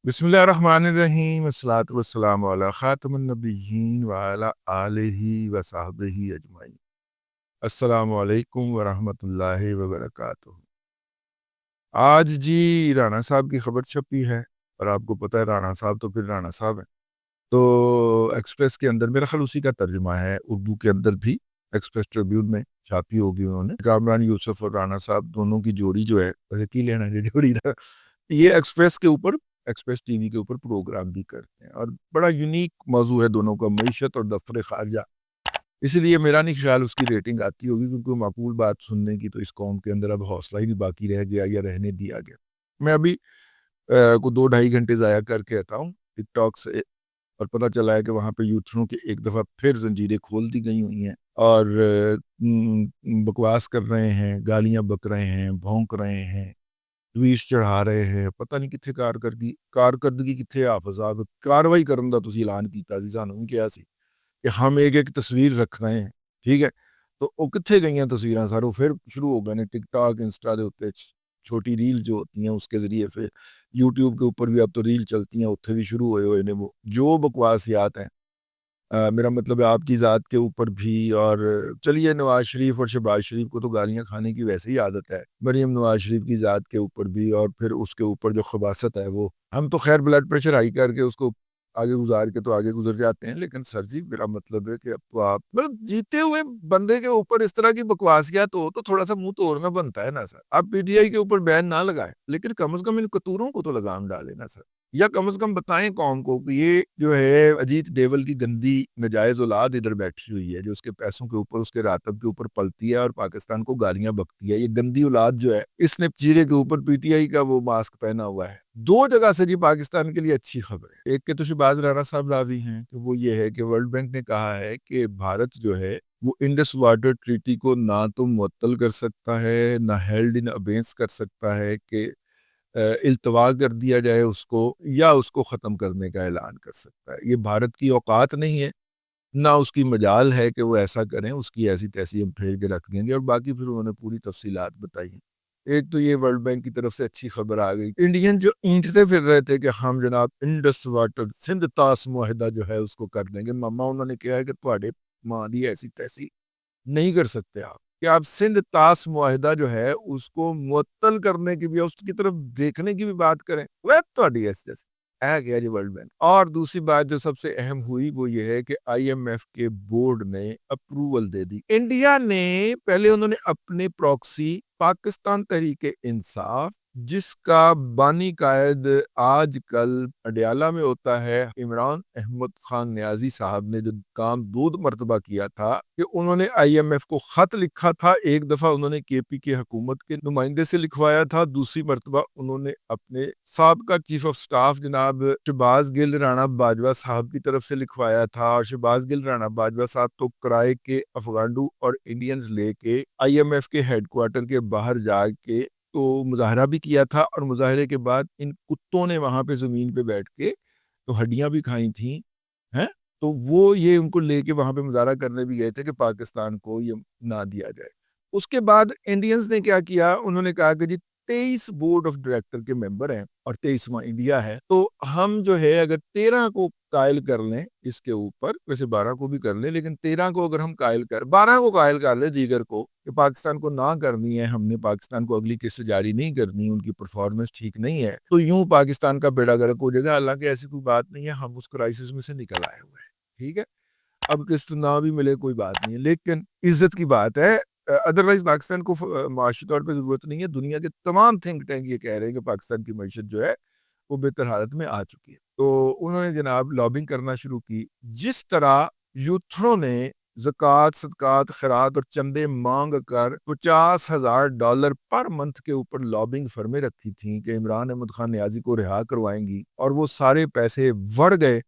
بسم اللہ الرحمن الرحیم، والصلاة والسلام علی خاتم النبیین وعلی آلہ وصحبہ اجمعین۔ السلام علیکم ورحمۃ اللہ وبرکاتہ۔ آج جی رانا صاحب کی خبر چھپی ہے، اور آپ کو پتہ ہے رانا صاحب تو پھر رانا صاحب ہیں۔ تو ایکسپریس کے اندر میرا خیال اسی کا ترجمہ ہے، اردو کے اندر بھی ایکسپریس ٹریبیون میں چھاپی ہوگی انہوں نے۔ کامران یوسف اور رانا صاحب دونوں کی جوڑی جو ہے، ویسے کی لینا ہے جوڑی نا، یہ ایکسپریس کے اوپر، ایکسپریس ٹی وی کے اوپر پروگرام بھی کرتے ہیں، اور بڑا یونیک موضوع ہے دونوں کا، معیشت اور دفتر خارجہ۔ اسی لیے میرا نہیں خیال اس کی ریٹنگ آتی ہوگی، کیونکہ معقول بات سننے کی تو اس قوم کے اندر اب حوصلہ ہی نہیں باقی رہ گیا یا رہنے دیا گیا۔ میں ابھی کو 2-2.5 گھنٹے ضائع کر کے آتا ہوں ٹک ٹاک سے، اور پتہ چلا ہے کہ وہاں پہ یوتھروں کے ایک دفعہ پھر زنجیریں کھول دی گئی ہوئی ہیں، اور بکواس کر رہے ہیں، گالیاں بک رہے ہیں، بھونک رہے ہیں، ٹویٹس چڑھا رہے ہیں، پتہ نہیں کتنے کارکردگی کتنے حافظات کاروائی کرن دا تسی اعلان کیتا سی سانوں بھی کیا سی کہ ہم ایک ایک تصویر رکھ رہے ہیں، ٹھیک ہے؟ تو وہ کتنے گئی ہیں تصویراں ساروں، پھر شروع ہو گئے نے ٹک ٹاک انسٹا دے اوتے چھوٹی ریل جو ہوتی ہیں اس کے ذریعے، پھر یوٹیوب کے اوپر بھی اب تو ریل چلتی ہیں، اتنے بھی شروع ہوئے نے وہ جو بکواسیات ہیں۔ میرا مطلب ہے آپ کی ذات کے اوپر بھی، اور چلیے نواز شریف اور شہباز شریف کو تو گالیاں کھانے کی ویسے ہی عادت ہے، مریم نواز شریف کی ذات کے اوپر بھی، اور پھر اس کے اوپر جو خباثت ہے وہ ہم تو خیر بلڈ پریشر ہائی کر کے اس کو آگے گزار کے تو آگے گزر جاتے ہیں، لیکن سر جی میرا مطلب ہے کہ اب تو آپ مطلب جیتے ہوئے بندے کے اوپر اس طرح کی بکواسیات ہو تو تھوڑا سا منہ توڑنا بنتا ہے نا سر۔ آپ پی ٹی آئی کے اوپر بین نہ لگائیں، لیکن کم از کم ان قطوروں کو تو لگام ڈالیں نا سر، یا کم از کم بتائیں قوم کو کہ یہ جو ہے اجیت ڈیول کی گندی نجائز اولاد ادھر بیٹھی ہوئی ہے، جو اس کے پیسوں کے اوپر، اس کے راتب کے اوپر پلتی ہے اور پاکستان کو گالیاں بکتی ہے، یہ گندی اولاد جو ہے اس نے چہرے کے اوپر پی ٹی آئی کا وہ ماسک پہنا ہوا ہے۔ دو جگہ سے جی پاکستان کے لیے اچھی خبر ہے، ایک کے تو شہباز رانا صاحب راضی ہیں کہ وہ یہ ہے کہ ورلڈ بینک نے کہا ہے کہ بھارت جو ہے وہ انڈس واٹر ٹریٹی کو نہ تو معطل کر سکتا ہے، نہ ہیلڈ ان ابینس کر سکتا ہے کہ التوا کر دیا جائے اس کو، یا اس کو ختم کرنے کا اعلان کر سکتا ہے۔ یہ بھارت کی اوقات نہیں ہے، نہ اس کی مجال ہے کہ وہ ایسا کریں، اس کی ایسی تیسی ہم پھیر کے رکھ دیں گے، اور باقی پھر انہوں نے پوری تفصیلات بتائی ہیں۔ ایک تو یہ ورلڈ بینک کی طرف سے اچھی خبر آ گئی، انڈین جو اینٹتے پھر رہے تھے کہ ہم جناب انڈس واٹر سندھ تاس معاہدہ جو ہے اس کو کر دیں گے، ماما انہوں نے کہا ہے کہ تواڈے ماں دی ایسی تیسی نہیں کر سکتے آپ، کہ آپ سندھ تاس معاہدہ جو ہے اس کو معطل کرنے کی بھی، اس کی طرف دیکھنے کی بھی بات کریں، وہ تواڈی ایسی تیسی ہے گیا جی ورلڈ بینک۔ اور دوسری بات جو سب سے اہم ہوئی وہ یہ ہے کہ آئی ایم ایف کے بورڈ نے اپروول دے دی۔ انڈیا نے پہلے انہوں نے اپنے پروکسی پاکستان تحریک انصاف، جس کا بانی قائد آج کل اڈیالہ میں ہوتا ہے عمران احمد خان نیازی صاحب نے جو کام 2 مرتبہ کیا تھا کہ انہوں نے آئی ایم ایف کو خط لکھا تھا، ایک دفعہ انہوں نے کے پی کے حکومت کے نمائندے سے لکھوایا تھا، دوسری مرتبہ انہوں نے اپنے سابقہ چیف آف سٹاف جناب شہباز گل رانا باجوہ صاحب کی طرف سے لکھوایا تھا، اور شہباز گل رانا باجوہ صاحب تو کرائے کے افغانڈو اور انڈینز لے کے آئی ایم ایف کے ہیڈ کوارٹر کے باہر جا کے تو مظاہرہ بھی کیا تھا، اور مظاہرے کے بعد ان کتوں نے وہاں پہ زمین پہ بیٹھ کے تو ہڈیاں بھی کھائی تھیں ہیں، تو وہ یہ ان کو لے کے وہاں پہ مظاہرہ کرنے بھی گئے تھے کہ پاکستان کو یہ نہ دیا جائے۔ اس کے بعد انڈینز نے کیا کیا، انہوں نے کہا کہ جی 23 بورڈ آف ڈائریکٹر کے ممبر ہیں اور 23واں انڈیا ہے، تو ہم جو ہے اگر 13 کو قائل کر لیں اس کے اوپر، ویسے 12 کو بھی کر لیں، لیکن 13 کو اگر ہم قائل 12 کو قائل کر لیں دیگر کو کہ پاکستان کو نہ کرنی ہے، ہم نے پاکستان کو اگلی قسط جاری نہیں کرنی، ان کی پرفارمنس ٹھیک نہیں ہے، تو یوں پاکستان کا بیڑا گرک ہو جائے گا۔ حالانکہ ایسی کوئی بات نہیں ہے، ہم اس کرائسس میں سے نکل آئے ہوئے ہیں، ٹھیک ہے، اب قسط نہ بھی ملے کوئی بات نہیں ہے، لیکن عزت کی بات ہے۔ ادروائز پاکستان کو معاشی طور پہ ضرورت نہیں ہے، دنیا کے تمام تھنک ٹینک یہ کہہ رہے ہیں کہ پاکستان کی معیشت جو ہے وہ بہتر حالت میں آ چکی ہے۔ تو انہوں نے جناب لابنگ کرنا شروع کی، جس طرح یوتھروں نے زکوٰۃ، صدقات، خیرات اور چندے مانگ کر $50,000 پر منتھ کے اوپر لابنگ فرمیں رکھی تھیں کہ عمران احمد خان نیازی کو رہا کروائیں گی، اور وہ سارے پیسے وڑ گئے،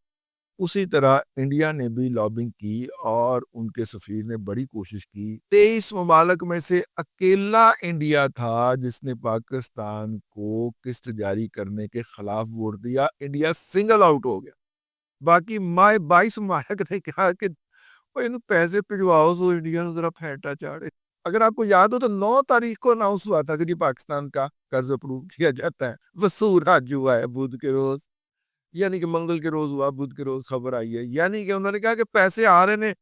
اسی طرح انڈیا نے بھی لابنگ کی اور ان کے سفیر نے بڑی کوشش کی۔ 23 ممالک میں سے اکیلا انڈیا تھا جس نے پاکستان کو قسط جاری کرنے کے خلاف ووٹ دیا، انڈیا سنگل آؤٹ ہو گیا۔ باقی 22 ممالک نے کہا کہ ان پیسے بھجواؤ سو انڈیا نے ذرا پھینٹا چاڑے۔ اگر آپ کو یاد ہو تو 9 تاریخ کو اناؤنس ہوا تھا کہ جی پاکستان کا قرض اپروو کیا جاتا ہے، وصول آج ہوا ہے بدھ کے روز، یعنی کہ منگل کے روز ہوا، بدھ کے روز خبر آئی ہے، یعنی کہ انہوں نے کہا کہ پیسے آ رہے نے،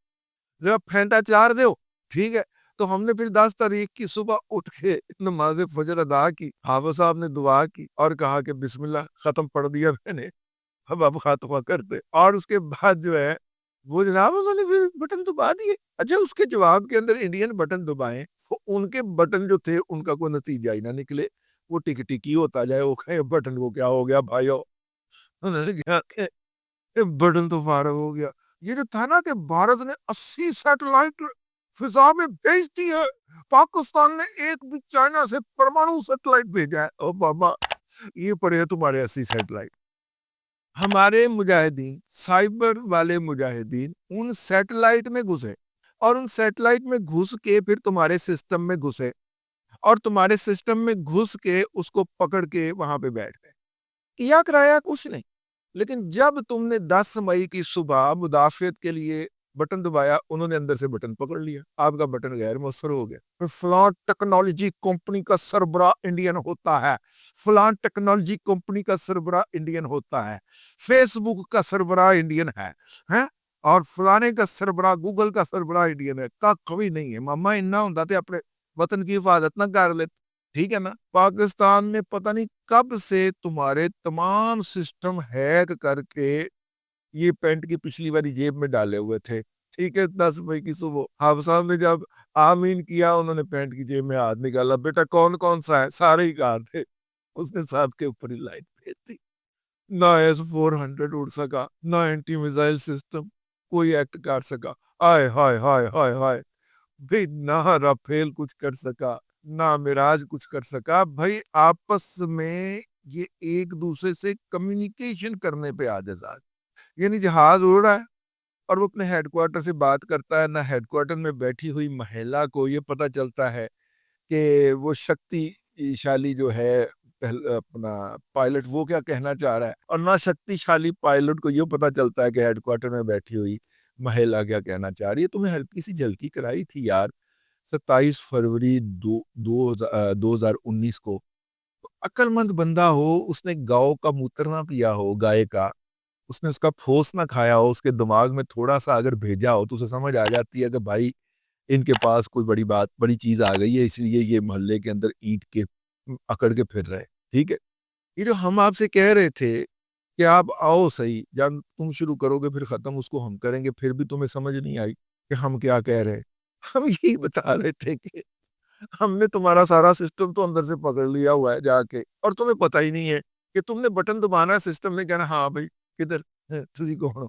ذرا پھینٹا چار دیو، ٹھیک ہے۔ تو ہم نے پھر 10 تاریخ کی صبح اٹھ کے نماز فجر ادا کی، حافظ صاحب نے دعا کی اور کہا کہ بسم اللہ، ختم پڑھ دیا میں نے، اب خاتمہ کرتے، اور اس کے بعد جو ہے وہ جناب انہوں نے پھر بٹن دبا دیے۔ اچھا، اس کے جواب کے اندر انڈین بٹن دبائیں، ان کے بٹن جو تھے ان کا کوئی نتیجہ ہی نہ نکلے، وہ ٹک ٹکی ہوتا جائے، وہ کہے بٹن کو کیا ہو گیا بھائیو، انہوں نے کہا کہ بٹن تو فارغ ہو گیا۔ یہ جو تھا نا کہ بھارت نے 80 سیٹلائٹ فضا میں بھیج دی ہے، پاکستان نے ایک بھی چائنا سے پرمانو سیٹلائٹ بھیجا ہے، او بابا یہ پڑے ہیں تمہارے 80 سیٹلائٹ۔ ہمارے مجاہدین، سائبر والے مجاہدین ان سیٹلائٹ میں گھسے، اور ان سیٹلائٹ میں گھس کے پھر تمہارے سسٹم میں گھسے، اور تمہارے سسٹم میں گھس کے اس کو پکڑ کے وہاں پہ بیٹھ گئے، کیا کرایا کچھ نہیں۔ لیکن جب تم نے 10 مئی کی صبح مدافعت کے لیے بٹن دبایا، انہوں نے اندر سے بٹن پکڑ لیا، آپ کا بٹن غیر مؤثر ہو گیا۔ پھر فلاں ٹیکنالوجی کمپنی کا سربراہ انڈین ہوتا ہے، فلاں ٹیکنالوجی کمپنی کا سربراہ انڈین ہوتا ہے، فیس بک کا سربراہ انڈین ہے، اور فلانے کا سربراہ، گوگل کا سربراہ انڈین ہے، کا کوئی نہیں ہے۔ ماما انہا ہوتا تھے اپنے وطن کی حفاظت نہ کر لیتے، ٹھیک ہے نا۔ پاکستان نے پتہ نہیں کب سے تمہارے تمام سسٹم ہیک کر کے یہ پینٹ کی پچھلی والی جیب میں ڈالے ہوئے تھے، ٹھیک ہے۔ 10 مئی کی صبح حافظ صاحب نے جب آمین کیا، انہوں نے پینٹ کی جیب میں ہاتھ نکالا، بیٹا کون کون سا ہے، سارے ہی کہا تھے، اس نے ساتھ کے اوپر ہی لائٹ پھیر دی۔ نہ S-400 اڑ سکا، نہ اینٹی میزائل سسٹم کوئی ایکٹ کر سکا، آئے ہائے ہائے ہائے ہائے بھئی، نہ رافیل کچھ کر سکا، نہ معراج کچھ کر سکا۔ بھائی آپس میں یہ ایک دوسرے سے کمیونیکیشن کرنے پہ عاجز آ گئے، یعنی جہاز اڑ رہا ہے اور وہ اپنے ہیڈ کوارٹر سے بات کرتا ہے، نہ ہیڈ کوارٹر میں بیٹھی ہوئی مہیلا کو یہ پتہ چلتا ہے کہ وہ شکتی شالی جو ہے اپنا پائلٹ وہ کیا کہنا چاہ رہا ہے، اور نہ شکتی شالی پائلٹ کو یہ پتہ چلتا ہے کہ ہیڈ کوارٹر میں بیٹھی ہوئی مہیلا کیا کہنا چاہ رہی ہے۔ تمہیں ہلکی سی جھلکی کرائی تھی یار 27 فروری 2019 کو۔ عقل مند بندہ ہو، اس نے گاؤں کا موتر نہ پیا ہو، گائے کا، اس نے اس کا پھوس نہ کھایا ہو، اس کے دماغ میں تھوڑا سا اگر بھیجا ہو تو اسے سمجھ آ جاتی ہے کہ بھائی ان کے پاس کوئی بڑی چیز آ گئی ہے، اس لیے یہ محلے کے اندر اینٹ کے اکڑ کے پھر رہے، ٹھیک ہے۔ یہ جو ہم آپ سے کہہ رہے تھے کہ آپ آؤ صحیح، جب تم شروع کرو گے پھر ختم اس کو ہم کریں گے، پھر بھی تمہیں سمجھ نہیں آئی کہ ہم کیا کہہ رہے ہیں۔ ہم یہی بتا رہے تھے کہ ہم نے تمہارا سارا سسٹم تو اندر سے پکڑ لیا ہوا ہے جا کے، اور تمہیں پتہ ہی نہیں ہے کہ تم نے بٹن دبانا ہے، سسٹم نے کہنا ہاں بھائی کدھر تسی کون ہو۔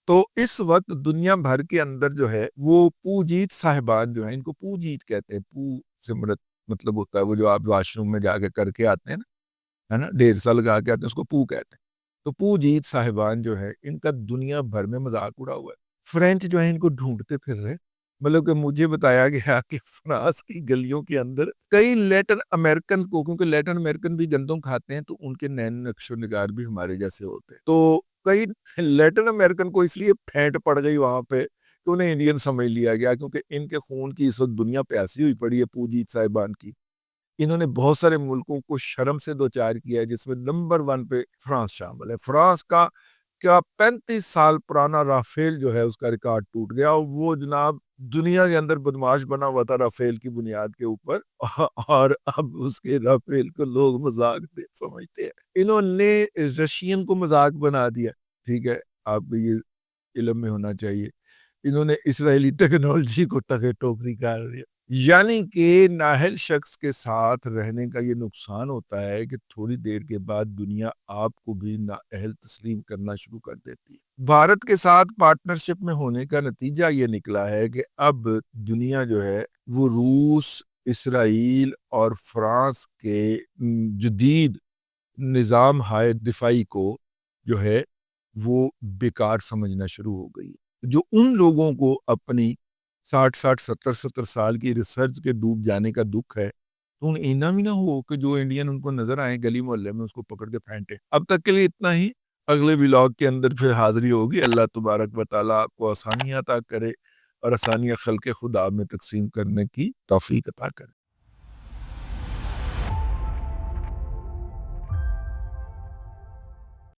تو اس وقت دنیا بھر کے اندر جو ہے وہ پوجیت صاحبان جو ہیں، ان کو پوجیت کہتے ہیں، پو سے مطلب ہوتا ہے وہ جو آپ واش روم میں جا کے کر کے آتے ہیں نا، ہے نا، 1.5 لگا کے آتے ہیں، اس کو پو کہتے ہیں۔ تو پوجیت صاحبان جو ہے ان کا دنیا بھر میں مذاق اڑا ہوا ہے۔ فرینچ جو ہے ان کو ڈھونڈتے پھر رہے، مطلب کہ مجھے بتایا گیا کہ فرانس کی گلیوں کے اندر کئی لیٹن امریکن کو، کیونکہ لیٹن امریکن بھی گندم کھاتے ہیں تو ان کے نین نقش و نگار بھی ہمارے جیسے ہوتے ہیں، تو کئی لیٹن امریکن کو اس لیے پھینٹ پڑ گئی وہاں پہ کہ انہیں انڈین سمجھ لیا گیا، کیونکہ ان کے خون کی اس وقت دنیا پیاسی ہوئی پڑی ہے پوجیت صاحبان کی۔ انہوں نے بہت سارے ملکوں کو شرم سے دوچار کیا ہے، جس میں نمبر 1 پہ فرانس شامل ہے۔ فرانس کا کیا 35 سال پرانا رافیل جو ہے اس کا ریکارڈ ٹوٹ گیا، اور وہ جناب دنیا کے اندر بدماش بنا ہوا تھا رافیل کی بنیاد کے اوپر، اور اب اس کے رافیل کو لوگ مذاق سمجھتے ہیں۔ انہوں نے رشین کو مذاق بنا دیا، ٹھیک ہے، آپ کو یہ علم میں ہونا چاہیے۔ انہوں نے اسرائیلی ٹیکنالوجی کو ٹکے ٹوکری کر دیا۔ یعنی کہ نااہل شخص کے ساتھ رہنے کا یہ نقصان ہوتا ہے کہ تھوڑی دیر کے بعد دنیا آپ کو بھی نااہل تسلیم کرنا شروع کر دیتی ہے۔ بھارت کے ساتھ پارٹنرشپ میں ہونے کا نتیجہ یہ نکلا ہے کہ اب دنیا جو ہے وہ روس، اسرائیل اور فرانس کے جدید نظام ہائے دفاعی کو جو ہے وہ بیکار سمجھنا شروع ہو گئی، جو ان لوگوں کو اپنی 60 سال کی ریسرچ کے ڈوب جانے کا دکھ ہے، تو ان اینا بھی نہ ہو کہ جو انڈین ان کو نظر آئیں گلی محلے میں اس کو پکڑ کے پھینٹے۔ اب تک کے لیے اتنا ہی، اگلے ولاگ کے اندر پھر حاضری ہوگی۔ اللہ تبارک و تعالیٰ آپ کو آسانیاں عطا کرے اور آسانیاں خلق خدا میں تقسیم کرنے کی توفیق عطا کرے۔